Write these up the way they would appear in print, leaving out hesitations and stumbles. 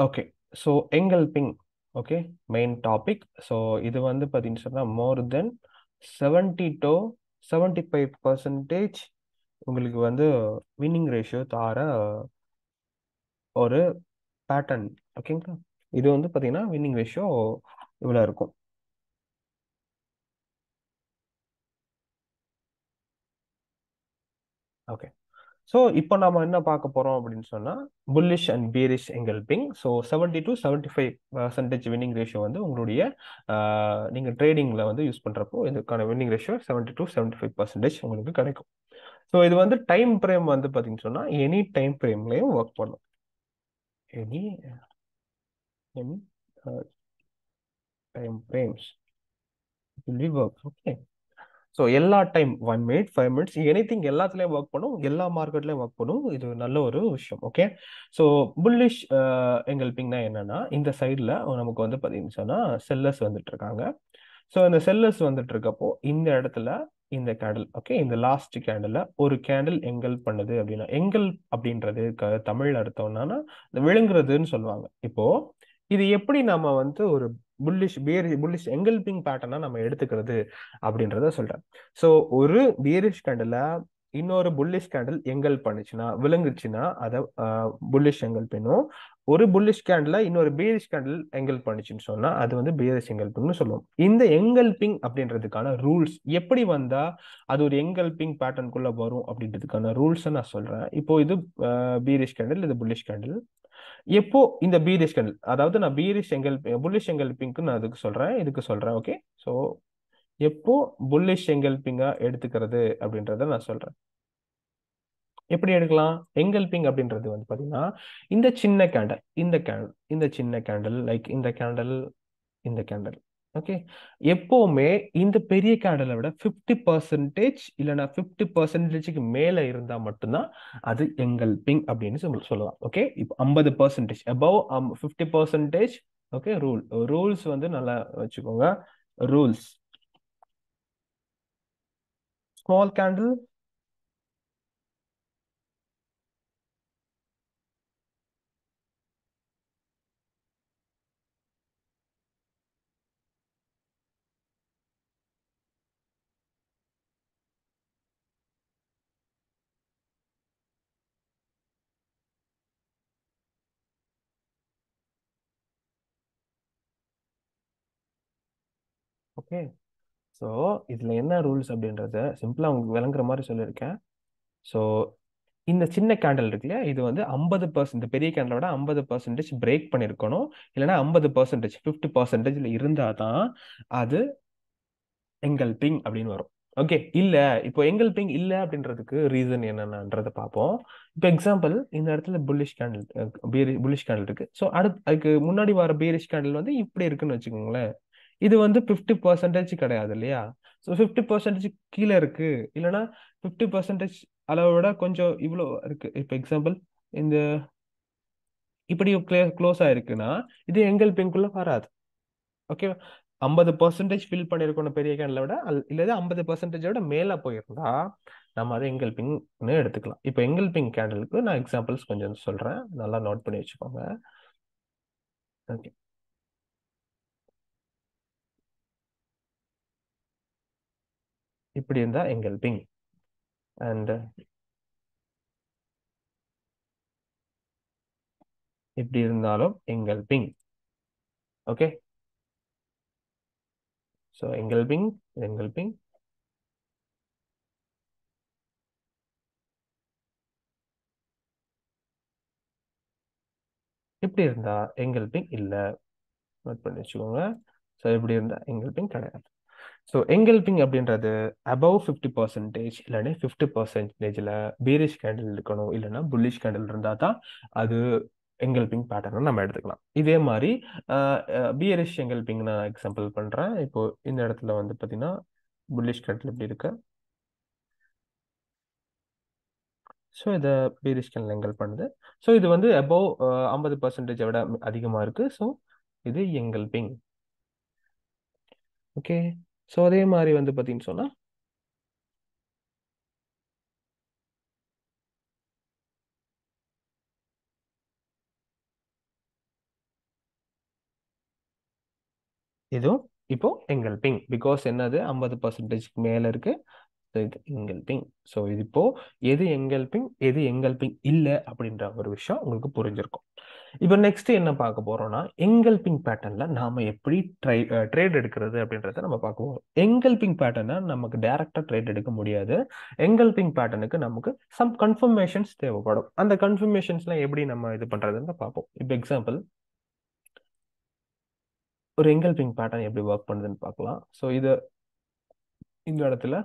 Okay. So engulfing. Okay. Main topic. So இது வந்து பார்த்தீங்கன்னு சொன்னால் மோர் தென் 70 to 75% உங்களுக்கு வந்து வின்னிங் ரேஷியோ தார ஒரு பேட்டர்ன். ஓகேங்களா? இது வந்து பார்த்தீங்கன்னா வின்னிங் ரேஷியோ இவ்வளோ இருக்கும். ஓகே. ஸோ இப்போ நம்ம என்ன பார்க்க போறோம் அப்படின்னு சொன்னா bullish and bearish engulfing. So 70 to 75% winning ratio வந்து உங்களுடைய நீங்க ட்ரேடிங்ல வந்து யூஸ் பண்றப்போ இதுக்கான வின்னிங் ரேஷியோ 70 to 75% உங்களுக்கு கிடைக்கும். ஸோ இது வந்து டைம் ஃப்ரேம் வந்து பாத்தீங்கன்னு சொன்னா எனி டைம் ஃப்ரேம்லயும் ஒர்க் பண்ணும். Any any time frames will work. Okay. So எல்லா டைம் 1 minute 5 minutes எனிதிங் எல்லாத்துலயும் ஒர்க் பண்ணும், எல்லா மார்க்கெட்லயும் ஒர்க் பண்ணும். இது நல்ல ஒரு விஷயம். ஓகே. ஸோ புல்லிஷ் எங்கல்பிங்னா என்னன்னா இந்த சைட்ல நமக்கு வந்து பாத்தீங்கன்னு சொன்னா செல்லர்ஸ் வந்துட்டு இருக்காங்க. ஸோ இந்த செல்லர்ஸ் வந்துட்டு இருக்கப்போ இந்த இடத்துல இந்த கேண்டில், ஓகே, இந்த லாஸ்ட் கேண்டில் ஒரு கேண்டில் எங்கல் பண்ணுது அப்படின்னா எங்கல் அப்படின்றது தமிழ் அர்த்தம்னா இந்த விழுங்குறதுன்னு சொல்லுவாங்க. இப்போ இது எப்படி நம்ம வந்து ஒரு புல்லிஷ் எங்கல்பிங் பேட்டர்னா நம்ம எடுத்துக்கிறது அப்படின்றத சொல்றேன். ஸோ ஒரு பியரிஷ் கேண்டில் இன்னொரு புல்லிஷ் கேண்டில் எங்கல் பண்ணுச்சுன்னா விழுங்குச்சுன்னா அதை புல்லிஷ் எங்கல் பண்ணும். ஒரு புல்லிஷ் கேண்டில் இன்னொரு பீரிஷ் கேண்டில் எங்கல் பண்ணுச்சுன்னு சொன்னா அது வந்து பீரிஷ் எங்கல்பிங்னு சொல்லுவோம். இந்த எங்கல்பிங் அப்படின்றதுக்கான ரூல்ஸ் எப்படி வந்தா அது ஒரு எங்கல்பிங் பேட்டர்னுக்குள்ள வரும் அப்படின்றதுக்கான ரூல்ஸ் நான் சொல்றேன். இப்போ இது பீரிஷ் கேண்டில், இது புல்லிஷ் கேண்டில். எப்போ இந்த பீரிஷ் கேண்டில், அதாவது நான் பீரிஷ் எங்கல் புல்லிஷ் எங்கல்பிங்க்கு நான் அதுக்கு சொல்றேன், இதுக்கு சொல்றேன். ஓகே. ஸோ எப்போ புல்லிஷ் எங்கல்பிங்கா எடுத்துக்கிறது அப்படின்றத நான் சொல்றேன். எப்படி எடுக்கலாம்? எங்கல்பிங் அப்படின்றது வந்து பாத்தீங்கன்னா இந்த சின்ன கேண்டல், இந்த கேண்டல், இந்த சின்ன கேண்டல், லைக் இந்த கேண்டல், இந்த கேண்டல். ஓகே. எப்பவுமே இந்த பெரிய கேண்டலை விட 50% இல்லைன்னா 50%க்கு மேல இருந்தா மட்டும்தான் அது எங்கல்பிங் அப்படின்னு சொல்லலாம். ஓகே. இப்போ 50% above 50%. ஓகே. ரூல்ஸ் வந்து நல்லா வச்சுக்கோங்க. Rules. Small candle. Okay. So இதுல என்ன ரூல்ஸ் அப்படின்றத சிம்பிளா உங்களுக்கு விளங்குற மாதிரி சொல்லியிருக்கேன். ஸோ இந்த சின்ன கேண்டல் இருக்குல்ல, இது வந்து 50%, இந்த பெரிய கேண்டலோட 50% பிரேக் பண்ணிருக்கணும். இல்லைன்னா 50%, 50%ல இருந்தாதான் அது எங்கல்பிங் அப்படின்னு வரும். ஓகே. இல்ல, இப்போ எங்கல்பிங் இல்ல அப்படின்றதுக்கு ரீசன் என்னன்றத பார்ப்போம். இப்போ எக்ஸாம்பிள் இந்த இடத்துல புல்லிஷ் கேண்டில், புல்லிஷ் கேண்டில் இருக்கு. ஸோ அதுக்கு முன்னாடி வர பீரிஷ் கேண்டில் வந்து இப்படி இருக்குன்னு வச்சுக்கோங்களேன். இது வந்து 50% கிடையாது இல்லையா? ஸோ 50% கீழே இருக்கு, இல்லைன்னா 50% அளவை விட கொஞ்சம் இவ்வளோ இருக்கு. இப்போ எக்ஸாம்பிள் இந்த இப்படி க்ளோஸ் ஆயிருக்குன்னா இது எங்கல் பிங்குள்ள வராது. ஓகே. 50% ஃபில் பண்ணிருக்கணும் பெரிய கேன்ல விட, இல்லது 50% விட மேல போயிருந்தா நம்ம அதை எங்கல் பிங்னு எடுத்துக்கலாம். இப்போ எங்கல் பிங் கேண்டலுக்கு நான் எக்ஸாம்பிள்ஸ் கொஞ்சம் சொல்றேன், நல்லா நோட் பண்ணி வச்சுக்கோங்க. ஓகே. இப்படி இருந்தா எங்கல் பிங். அண்ட் இப்படி இருந்தாலும் எங்கல் பிங். ஓகே. ஸோ எங்கல் பிங், எங்கல் பிங். இப்படி இருந்தா எங்கல்பிங் இல்ல. நோட் பண்ணி வச்சுக்கோங்க. ஸோ இப்படி இருந்தா எங்கல்பிங் கிடையாது. ஸோ எங்கல்பிங் அப்படின்றது அபவ் 50% இல்லைன்னா 50%ல பீரிஷ் கேண்டில் இருக்கணும், இல்லைன்னா புல்லிஷ் கேண்டில் இருந்தால் தான் அது எங்கல்பிங் பேட்டர்னை நம்ம எடுத்துக்கலாம். இதே மாதிரி பியரிஷ் எங்கல்பிங் நான் எக்ஸாம்பிள் பண்றேன். இப்போ இந்த இடத்துல வந்து பார்த்தீங்கன்னா புல்லிஷ் கேண்டில் இப்படி இருக்கு. ஸோ இதை பீரிஷ் கேண்டில் எங்கல் பண்ணுது. ஸோ இது வந்து அபவ் 50% விட அதிகமாக இருக்கு. ஸோ இது எங்கல்பிங். ஓகே. ஸோ அதே மாதிரி வந்து பார்த்தீங்கன்னு சொன்னா இதுவும் இப்போ எங்கல்பிங் பிகாஸ் என்னது 50%க்கு மேல இருக்கு. So, இது எங்கல்பிங். ஸோ இது இப்போ எது எங்கல்பிங் எது எங்கல்பிங் இல்லை அப்படின்ற ஒரு விஷயம் உங்களுக்கு புரிஞ்சிருக்கும். இப்போ நெக்ஸ்ட் என்ன பார்க்க போறோம்னா எங்கல்பிங் பேட்டர்ன்ல நாம எப்படி ட்ரேட் எடுக்கிறது அப்படின்றத நம்ம பார்க்க போறோம். எங்கல்பிங் பேட்டர்னை நமக்கு டைரக்டா ட்ரேட் எடுக்க முடியாது. எங்கல்பிங் பேட்டர்னுக்கு நமக்கு சம் கன்ஃபர்மேஷன்ஸ் தேவைப்படும். அந்த கன்ஃபர்மேஷன்ஸ்லாம் எப்படி நம்ம இது பண்றதுன்னு பார்ப்போம். இப்போ எக்ஸாம்பிள் ஒரு எங்கல்பிங் பேட்டர்ன் எப்படி ஒர்க் பண்ணுதுன்னு பார்க்கலாம். ஸோ இது இந்த இடத்துல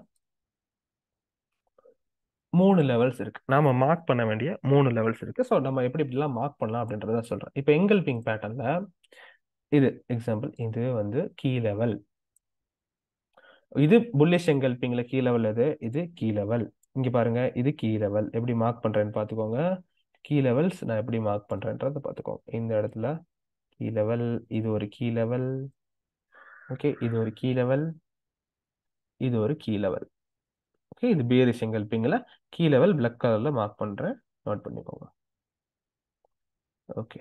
3 லெவல்ஸ் இருக்கு. நாம மார்க் பண்ண வேண்டிய 3 லெவல்ஸ் இருக்கு. ஸோ நம்ம எப்படி இப்படிலாம் மார்க் பண்ணலாம் அப்படின்றத சொல்றேன். இப்போ எங்கல்பிங் பேட்டர்ன்ல இது எக்ஸாம்பிள் இது வந்து கீ லெவல். இது புல்லிஷ் எங்கல்பிங்ல கீ லெவல் இது கீ லெவல். இங்க பாருங்க இது கீ லெவல். எப்படி மார்க் பண்றேன்னு பாத்துக்கோங்க. கீ லெவல்ஸ் நான் எப்படி மார்க் பண்றேன்றத பாத்துக்கோங்க. இந்த இடத்துல கீ லெவல், இது ஒரு கீ லெவல். ஓகே, இது ஒரு கீ லெவல், இது ஒரு கீ லெவல். ஓகே, இது பியரிஷ் எங்கல்பிங்ல கீ லெவல் பிளாக் கலர்ல மார்க் பண்றேன். நோட் பண்ணிக்கோங்க. ஓகே,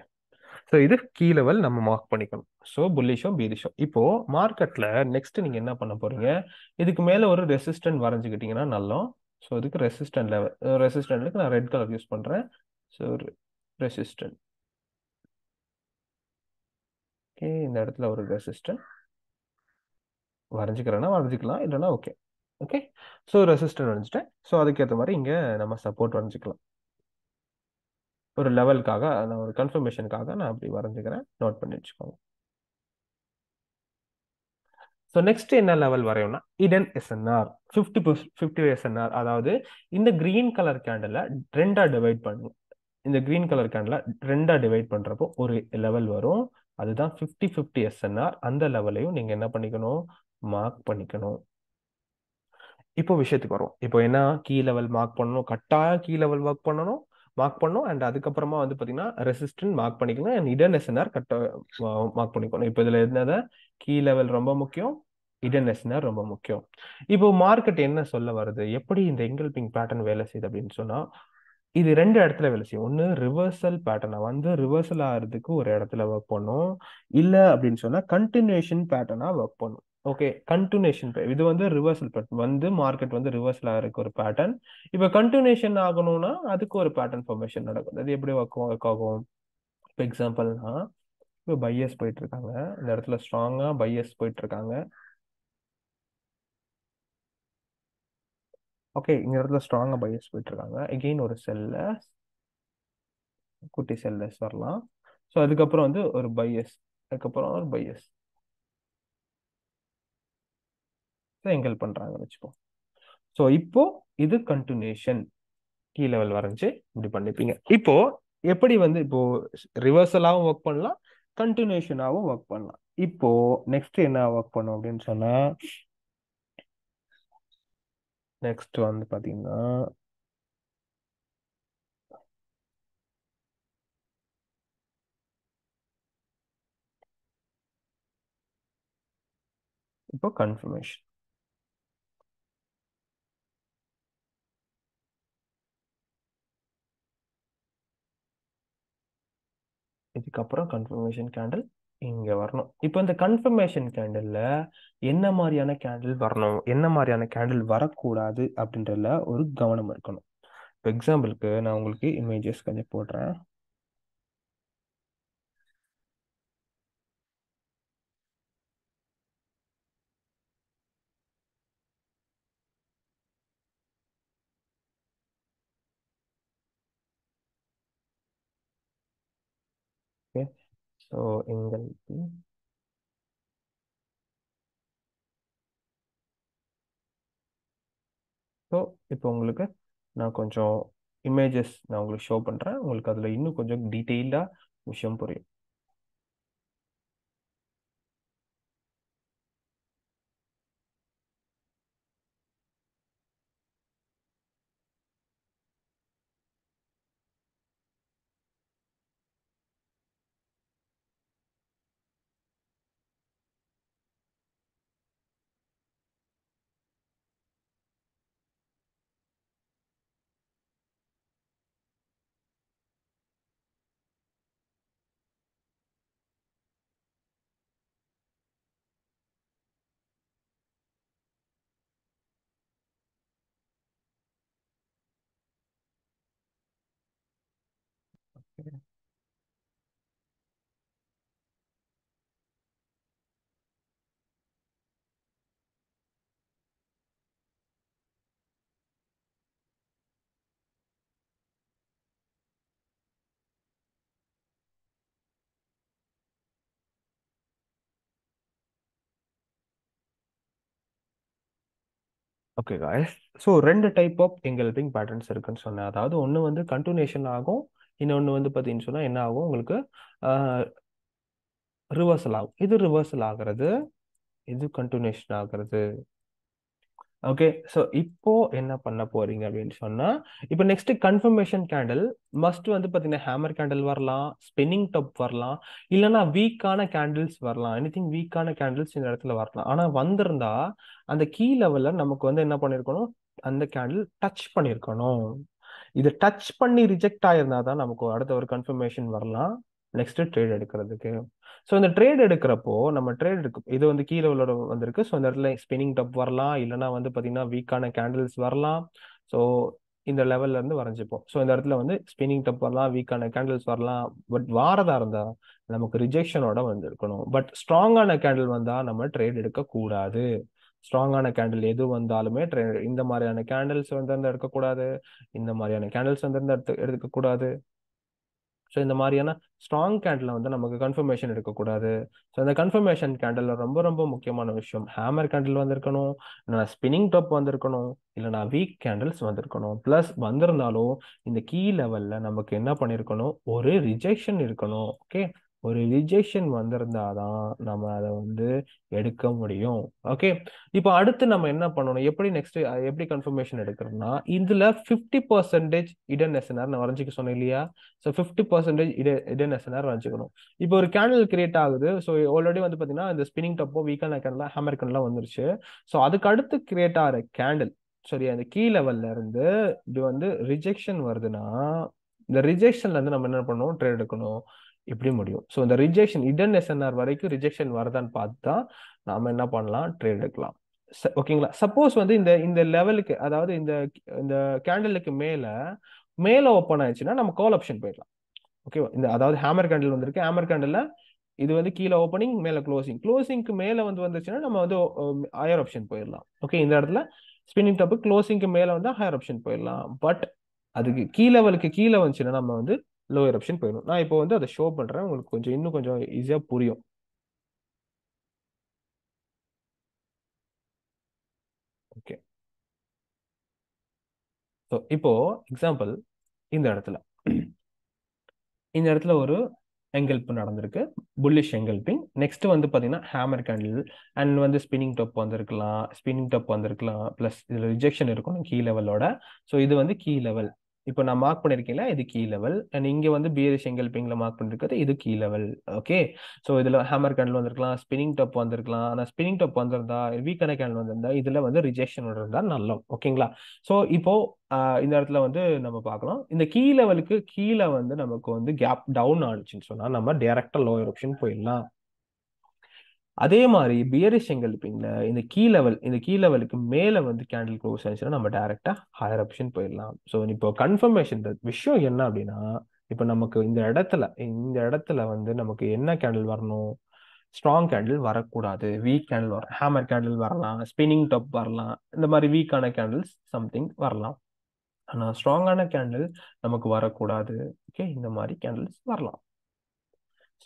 ஸோ இது கீ லெவல் நம்ம மார்க் பண்ணிக்கணும். ஸோ புல்லிஷோ பீரிஷோ. இப்போ மார்க்கெட்ல நெக்ஸ்ட் நீங்க என்ன பண்ண போறீங்க, இதுக்கு மேல ஒரு ரெசிஸ்டன்ட் வரைஞ்சுக்கிட்டீங்கன்னா நல்லா. ஸோ இதுக்கு ரெசிஸ்டன்ட் லெவல், ரெசிஸ்டன்ட்க்கு நான் ரெட் கலர் யூஸ் பண்றேன். So resistant. ஓகே, இந்த இடத்துல ஒரு ரெசிஸ்டன்ட் வரைஞ்சிக்கிறேன்னா வரைஞ்சிக்கலாம், இல்லைன்னா ஓகே. ஓகே, ஸோ ரெசிஸ்டன்ட் வரைஞ்சிட்டேன். ஸோ அதுக்கேற்ற மாதிரி இங்க நம்ம சப்போர்ட் வரைஞ்சிக்கலாம். ஒரு லெவலுக்காக நான் ஒரு கன்ஃபர்மேஷனுக்காக நான் அப்படி வரைஞ்சிக்கிறேன். நோட் பண்ணி வச்சுக்கோங்க. ஸோ நெக்ஸ்ட் என்ன லெவல் வரையும்னா இடன் எஸ்என்ஆர் 50 எஸ்என்ஆர். அதாவது இந்த கிரீன் கலர் கேண்டில் ரெண்டா டிவைட் பண்ணுங்க. இந்த கிரீன் கலர் கேண்டில் ரெண்டா டிவைட் பண்றப்போ ஒரு லெவல் வரும். அதுதான் 50 எஸ்என்ஆர். அந்த லெவலையும் நீங்க என்ன பண்ணிக்கணும், மார்க் பண்ணிக்கணும். இப்போ விஷயத்துக்கு வரும். இப்போ என்ன கீ லெவல் மார்க் பண்ணணும், கட்டாயம் கீ லெவல் மார்க் பண்ணணும். அண்ட் அதுக்கப்புறமா வந்து பாத்தீங்கன்னா ரெசிஸ்டன்ட் மார்க் பண்ணிக்கணும். அண்ட் இடன் எஸ்என்ஆர் மார்க் பண்ணிக்கணும். இப்போ இதுல என்னது, கீ லெவல் ரொம்ப முக்கியம், இடன் எஸ்என்ஆர் ரொம்ப முக்கியம். இப்போ மார்க்கெட் என்ன சொல்ல வருது, எப்படி இந்த எங்கல்பிங் பேட்டர்ன் வேலை செய்யுது அப்படின்னு சொன்னா இது ரெண்டு இடத்துல வேலை செய்யும். ஒன்று ரிவர்சல் பேட்டர்னா வந்து ரிவர்சல் ஆகிறதுக்கு ஒரு இடத்துல ஒர்க் பண்ணும். இல்லை அப்படின்னு சொன்னா கண்டினியூஷன் பேட்டர்னா ஒர்க் பண்ணும். ஓகே, கண்டினியூஷன் இது வந்து ரிவர்சல் பேட்டர்ன் வந்து மார்க்கெட் வந்து ரிவர்சல் ஆகிறதுக்கு ஒரு பேட்டர்ன். இப்போ கண்டினியூஷன் ஆகணும்னா அதுக்கு ஒரு பேட்டர்ன் ஃபார்மேஷன் நடக்கும். அது எப்படி ஒர்க் ஆகும். இப்போ எக்ஸாம்பிள்னா இப்போ பையர்ஸ் போயிட்டு இருக்காங்க. இந்த இடத்துல ஸ்ட்ராங்கா பையர்ஸ் போயிட்டு இருக்காங்க. ஓகே, இந்த இடத்துல ஸ்ட்ராங்கா பையர்ஸ் போயிட்டு இருக்காங்க. எகெயின் ஒரு செல்ல குட்டி செல்லர்ஸ் வரலாம். ஸோ அதுக்கப்புறம் வந்து ஒரு பையஸ், அதுக்கப்புறம் ஒரு பையஸ் எங்கல் பண்றாங்கன்னு வச்சுப்போம். ஸோ இப்போ இது கண்டினியூஷன் கீ லெவல் வரைஞ்சு இப்படி பண்ணிப்பீங்க. இப்போ எப்படி வந்து இப்போ ரிவர்சலாகவும் ஒர்க் பண்ணலாம், கண்டினியூஷனாகவும் ஒர்க் பண்ணலாம். இப்போ நெக்ஸ்ட் என்ன ஒர்க் பண்ணும் அப்படின்னு சொன்னா நெக்ஸ்ட் வந்து பாத்தீங்கன்னா இப்போ கன்ஃபர்மேஷன். இதுக்கப்புறம் கன்ஃபர்மேஷன் கேண்டில் இங்க வரணும். இப்போ இந்த கன்ஃபர்மேஷன் கேண்டில்ல என்ன மாதிரியான கேண்டில் வரணும், என்ன மாதிரியான கேண்டில் வரக்கூடாது அப்படின்றதுல ஒரு கவனம் இருக்கணும். இப்போ எக்ஸாம்பிளுக்கு நான் உங்களுக்கு இமேஜஸ் கொஞ்சம் போடுறேன். ஓகே, ஸோ எங்களுக்கு ஸோ இப்போ உங்களுக்கு நான் கொஞ்சம் இமேஜஸ் நான் உங்களுக்கு ஷோ பண்றேன். உங்களுக்கு அதுல இன்னும் கொஞ்சம் டீட்டெயில்டா விஷயம் புரியும். ஓகே காய்ஸ், ஸோ ரெண்டு டைப் ஆஃப் எங்கல்பிங் பேட்டர்ன்ஸ் இருக்குன்னு சொன்னேன். அதாவது ஒன்று வந்து கண்டினியூஷன் ஆகும், இன்னொன்று வந்து பார்த்தீங்கன்னு சொன்னால் என்ன ஆகும் உங்களுக்கு, ரிவர்சல் ஆகும். இது ரிவர்சல் ஆகிறது, இது கண்டினியூஷன் ஆகிறது. ஓகே, ஸோ இப்போ என்ன பண்ண போறீங்க அப்படின்னு சொன்னா, இப்போ நெக்ஸ்ட் கன்ஃபர்மேஷன் கேண்டில் மஸ்ட் வந்து பார்த்தீங்கன்னா ஹேமர் கேண்டில் வரலாம், ஸ்பின்னிங் டாப் வரலாம், இல்லைன்னா வீக்கான கேண்டில்ஸ் வரலாம். எனிதிங் வீக்கான கேண்டில்ஸ் இந்த இடத்துல வரலாம். ஆனா வந்திருந்தா அந்த கீ லெவல்ல நமக்கு வந்து என்ன பண்ணிருக்கணும், அந்த கேண்டில் டச் பண்ணிருக்கணும். இது டச் பண்ணி ரிஜெக்ட் ஆயிருந்தா தான் நமக்கு அடுத்த ஒரு கன்ஃபர்மேஷன் வரலாம் நெக்ஸ்ட் ட்ரேட் எடுக்கிறதுக்கு. ஸோ இந்த ட்ரேட் எடுக்கிறப்போ நம்ம ட்ரேட் எடுக்க இது வந்து கீழே உள்ள வந்திருக்கு. ஸோ இந்த இடத்துல ஸ்பின்னிங் டப் வரலாம், இல்லைன்னா வந்து பார்த்தீங்கன்னா வீக்கான கேண்டில்ஸ் வரலாம். ஸோ இந்த லெவல்ல இருந்து வரைஞ்சிப்போம். ஸோ இந்த இடத்துல வந்து ஸ்பின்னிங் டப் வரலாம், வீக்கான கேண்டில்ஸ் வரலாம். பட் வாரதா இருந்தா நமக்கு ரிஜெக்ஷனோட வந்து இருக்கணும். பட் ஸ்ட்ராங்கான கேண்டில் வந்தா நம்ம ட்ரேட் எடுக்க கூடாது. ஸ்ட்ராங்கான கேண்டில் எது வந்தாலுமே இந்த மாதிரியான கேண்டில்ஸ் வந்து எடுக்கக்கூடாது, இந்த மாதிரியான கேண்டில்ஸ் வந்து எடுக்கக்கூடாது. ஸோ இந்த மாதிரியான ஸ்ட்ராங் கேண்டில் வந்து நமக்கு கன்ஃபர்மேஷன் எடுக்கக்கூடாது. ஸோ இந்த கன்ஃபர்மேஷன் கேண்டில் ரொம்ப ரொம்ப முக்கியமான விஷயம். ஹேமர் கேண்டில் வந்திருக்கணும், இல்லைனா ஸ்பின்னிங் டாப் வந்திருக்கணும், இல்லைனா வீக் கேண்டில்ஸ் வந்திருக்கணும். ப்ளஸ் வந்திருந்தாலும் இந்த கீ லெவல்ல நமக்கு என்ன பண்ணியிருக்கணும், ஒரு ரிஜெக்ஷன் இருக்கணும். ஓகே, ஒரு ரிஜெக்ஷன் வந்திருந்தாதான் நம்ம அதை வந்து எடுக்க முடியும். ஓகே, இப்போ அடுத்து நம்ம என்ன பண்ணணும், எப்படி நெக்ஸ்ட் எப்படி கன்ஃபர்மேஷன் எடுக்கிறோம்னா, இதுல 50% இடன் எஸ்என்ஆர் நான் வரைஞ்சிக்க சொன்னேன் இல்லையா. ஸோ 50% இடன் எஸ்என்ஆர் வரைஞ்சிக்கணும். இப்போ ஒரு கேண்டில் கிரியேட் ஆகுது. ஸோ ஆல்ரெடி வந்து பார்த்தீங்கன்னா இந்த ஸ்பின்னிங் டப்போ வீக்கான கேண்டில் ஹேமர் கேண்டில் வந்துருச்சு. ஸோ அதுக்கு அடுத்து கிரியேட் ஆகிற கேண்டில், சரி, அந்த கீ லெவல்ல இருந்து இது வந்து ரிஜெக்ஷன் வருதுன்னா, இந்த ரிஜெக்ஷன்ல இருந்து நம்ம என்ன பண்ணணும், ட்ரேட் எடுக்கணும். இப்படி முடியும். ஸோ இந்த ரிஜெக்ஷன் இடன் எஸ்என்ஆர் வரைக்கும் ரிஜெக்ஷன் வருதான்னு பார்த்து தான் நாம என்ன பண்ணலாம், ட்ரேட் எடுக்கலாம். ஓகேங்களா. சப்போஸ் வந்து இந்த இந்த லெவலுக்கு, அதாவது இந்த இந்த கேண்டலுக்கு மேல மேல ஓப்பன் ஆயிடுச்சுன்னா நம்ம கால் ஆப்ஷன் போயிடலாம். ஓகேவா. இந்த அதாவது ஹேமர் கேண்டில் வந்திருக்கு, ஹேமர் கேண்டில் இது வந்து கீழே ஓப்பனிங் மேல க்ளோசிங், க்ளோசிங்க்கு மேல வந்து வந்துச்சுன்னா நம்ம வந்து ஹையர் ஆப்ஷன் போயிடலாம். ஓகே, இந்த இடத்துல ஸ்பின்னிங் டாப் க்ளோசிங்க்கு மேல வந்து ஹையர் ஆப்ஷன் போயிடலாம். பட் அதுக்கு கீ லெவலுக்கு கீழே வந்துச்சுன்னா நம்ம வந்து லோயர் ஆப்ஷன் போயிடும். நான் இப்போ வந்து அதை ஷோ பண்றேன், உங்களுக்கு கொஞ்சம் இன்னும் கொஞ்சம் ஈஸியா புரியும். ஓகே, ஸோ இப்போ எக்ஸாம்பிள், இந்த இடத்துல இந்த இடத்துல ஒரு எங்கல்ப் நடந்திருக்கு, புல்லிஷ் எங்கல்பிங். நெக்ஸ்ட் வந்து பாத்தீங்கன்னா ஹேமர் கேண்டில் அண்ட் வந்து ஸ்பின்னிங் டாப் வந்திருக்கலாம், ஸ்பின்னிங் டாப் வந்திருக்கலாம், பிளஸ் இதுல ரிஜெக்ஷன் இருக்கணும் கீ லெவலோட. ஸோ இது வந்து கீ லெவல். இப்போ நான் மார்க் பண்ணிருக்கேன்ல, இது கீ லெவல். அண்ட் இங்க வந்து பியரிஷ் எங்கல்பிங்ல மார்க் பண்ணிருக்கிறது இது கீ லெவல். ஓகே, ஸோ இதுல ஹேமர் கேண்டில் வந்திருக்கலாம், ஸ்பின்னிங் டாப் வந்திருக்கலாம். ஆனா ஸ்பின்னிங் டாப் வந்திருந்தா, வீக்கான கேண்டில் வந்திருந்தா, இதுல வந்து ரிஜெக்ஷன் இருந்தா நல்ல. ஓகேங்களா. ஸோ இப்போ இந்த இடத்துல வந்து நம்ம பார்க்கலாம், இந்த கீ லெவலுக்கு கீழே வந்து நமக்கு வந்து கேப் டவுன் ஆனிச்சுன்னு சொன்னா நம்ம டைரக்டா லோயர் ஆப்ஷன் போயிடலாம். அதே மாதிரி பியரிஷ் எங்கல்பிங்ல இந்த கீ லெவலுக்கு மேல வந்து கேண்டில் க்ளோஸ் ஆயிடுச்சுன்னா நம்ம டைரக்டா ஹையர் ஆப்ஷன் போயிடலாம். ஸோ இப்போ கன்ஃபர்மேஷன் விஷயம் என்ன அப்படின்னா, இப்போ நமக்கு இந்த இடத்துல வந்து நமக்கு என்ன கேண்டில் வரணும், ஸ்ட்ராங் கேண்டில் வரக்கூடாது, வீக் கேண்டில் வர, ஹேமர் கேண்டில் வரலாம், ஸ்பின்னிங் டாப் வரலாம், இந்த மாதிரி வீக்கான கேண்டில்ஸ் சம்திங் வரலாம். ஆனா ஸ்ட்ராங்கான கேண்டில் நமக்கு வரக்கூடாது. ஓகே, இந்த மாதிரி கேண்டில்ஸ் வரலாம்.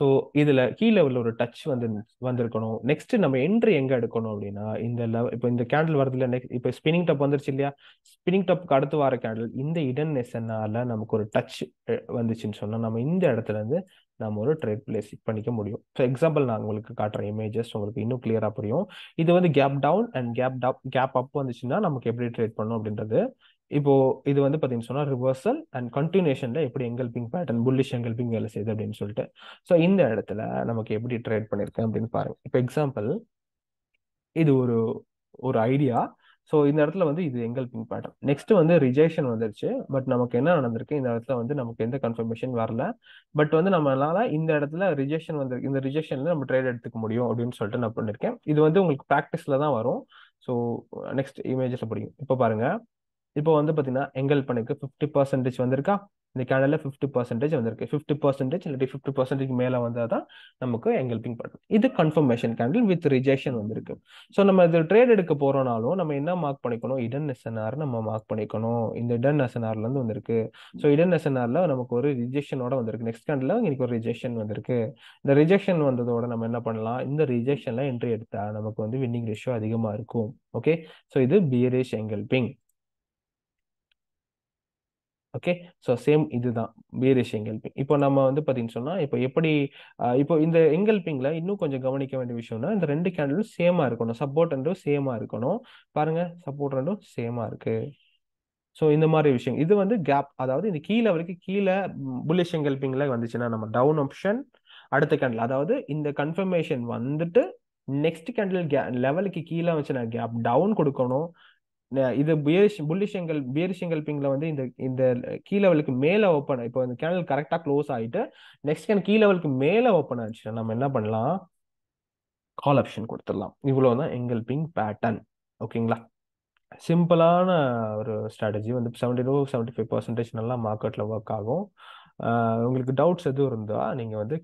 ஸோ இதுல கீழே உள்ள ஒரு டச் வந்து வந்திருக்கணும். நெக்ஸ்ட் நம்ம என்ட்ரி எங்க எடுக்கணும் அப்படின்னா, இந்த லெவல், இப்போ இந்த கேண்டில் வருது இல்ல, நெக்ஸ்ட் இப்போ ஸ்பின்னிங் டாப் வந்துருச்சு இல்லையா, ஸ்பின்னிங் டாப்க்கு அடுத்து வர கேண்டில் இந்த இடன் எஸ்என்ஆர்ல நமக்கு ஒரு டச் வந்துச்சுன்னு சொன்னா நம்ம இந்த இடத்துல இருந்து நம்ம ஒரு ட்ரேட் பிளேஸ் பண்ணிக்க முடியும். ஸோ எக்ஸாம்பிள் நான் உங்களுக்கு காட்டுற இமேஜஸ் உங்களுக்கு இன்னும் கிளியரா புரியும். இது வந்து gap down and gap up வந்துச்சுன்னா நமக்கு எப்படி ட்ரேட் பண்ணணும் அப்படின்றது. இப்போ இது வந்து பாத்தீங்கன்னா சொன்னா ரிவர்சல் அண்ட் கண்டினியூஷன்ல எப்படி எங்கல்பிங் பேட்டர்ன், புல்லிஷ் எங்கல்பிங் வேலை செய்யுது அப்படின்னு சொல்லிட்டு. ஸோ இந்த இடத்துல நமக்கு எப்படி ட்ரேட் பண்ணிருக்கேன் அப்படின்னு பாருங்க. இப்போ எக்ஸாம்பிள், இது ஒரு ஒரு ஐடியா. ஸோ இந்த இடத்துல வந்து இது எங்கல்பிங் பேட்டர்ன். நெக்ஸ்ட் வந்து ரிஜெக்ஷன் வந்துருச்சு. பட் நமக்கு என்ன நடந்திருக்கு, இந்த இடத்துல வந்து நமக்கு எந்த கன்ஃபர்மேஷன் வரல. பட் வந்து நம்மளால இந்த இடத்துல ரிஜெக்ஷன் வந்து இந்த ரிஜெக்ஷன்ல நம்ம ட்ரேட் எடுத்துக்க முடியும் அப்படின்னு சொல்லிட்டு நான் பண்ணிருக்கேன். இது வந்து உங்களுக்கு ப்ராக்டிஸ்ல தான் வரும். ஸோ நெக்ஸ்ட் இமேஜஸ்ல பிடிக்கும். இப்போ பாருங்க, இப்போ வந்து பாத்தீங்கன்னா எங்கல் பண்ணுக்கு 50% வந்திருக்கா. இந்த கேண்டல்ல 50% வந்திருக்கு. 50% இல்லாட்டி 50% மேல வந்தாதான் நமக்கு எங்கல்பிங் பண்ணும். இது கன்ஃபர்மேஷன் கேண்டில் வித் ரிஜெக்ஷன் வந்திருக்கு. ஸோ நம்ம இது ட்ரேட் எடுக்க போறோம்னாலும் நம்ம என்ன மார்க் பண்ணிக்கணும், இடன் எஸ்என்ஆர் நம்ம மார்க் பண்ணிக்கணும். இந்த இடன் எஸ்என்ஆர்ல இருந்து வந்திருக்கு. ஸோ இடன் எஸ்என்ஆர்ல நமக்கு ஒரு ரிஜெக்ஷனோட வந்திருக்கு. நெக்ஸ்ட் கேண்டில் இன்னைக்கு ஒரு ரிஜெக்ஷன் வந்திருக்கு. இந்த ரிஜெக்ஷன் வந்ததோட நம்ம என்ன பண்ணலாம், இந்த ரிஜெக்ஷன்ல என்ட்ரி எடுத்தா நமக்கு வந்து வின்னிங் ரேஷியோ அதிகமா இருக்கும். ஓகே, ஸோ இது பியரிஷ் எங்கல்பிங். ஓகே, ஸோ சேம் இதுதான் பியரிஷ் எங்கல்பிங். இப்போ நம்ம வந்து பார்த்தீங்கன்னு சொன்னா இப்போ எப்படி இப்போ இந்த எங்கல்பிங்ல இன்னும் கொஞ்சம் கவனிக்க வேண்டிய விஷயம்னா இந்த ரெண்டு கேண்டிலும் சேமா இருக்கணும். சப்போர்ட் ரெண்டும் சேமா இருக்கணும். பாருங்க, சப்போர்ட் ரெண்டும் சேமா இருக்கு. ஸோ இந்த மாதிரி விஷயம் இது வந்து கேப், அதாவது இந்த கீழே வரைக்கும் கீழே புல்லிஷ் எங்கல்பிங்ல வந்துச்சுன்னா நம்ம டவுன் ஆப்ஷன் அடுத்த கேண்டில், அதாவது இந்த கன்ஃபர்மேஷன் வந்துட்டு நெக்ஸ்ட் கேண்டில் லெவலுக்கு கீழே வந்துச்சுன்னா கேப் டவுன் கொடுக்கணும். இது பியரிஷ் எங்கல்பிங்ல வந்து இந்த இந்த கீ லெவலுக்கு மேல ஓப்பன், இப்போ இந்த கேண்டில் கரெக்டா க்ளோஸ் ஆயிட்டு நெக்ஸ்ட் கேண்டில் கீ லெவலுக்கு மேல ஓப்பன் ஆச்சுன்னா நம்ம என்ன பண்ணலாம், கால் ஆப்ஷன் கொடுத்துடலாம். இவ்வளவுதான் எங்கல்பிங் பேட்டர்ன். ஓகேங்களா, சிம்பிளான ஒரு ஸ்ட்ராட்டஜி வந்து 70 to 75% நல்லா மார்க்கெட்ல ஒர்க் ஆகும். உங்களுக்கு டவுட்ஸ் எதுவும் இருந்தா நீங்க வந்து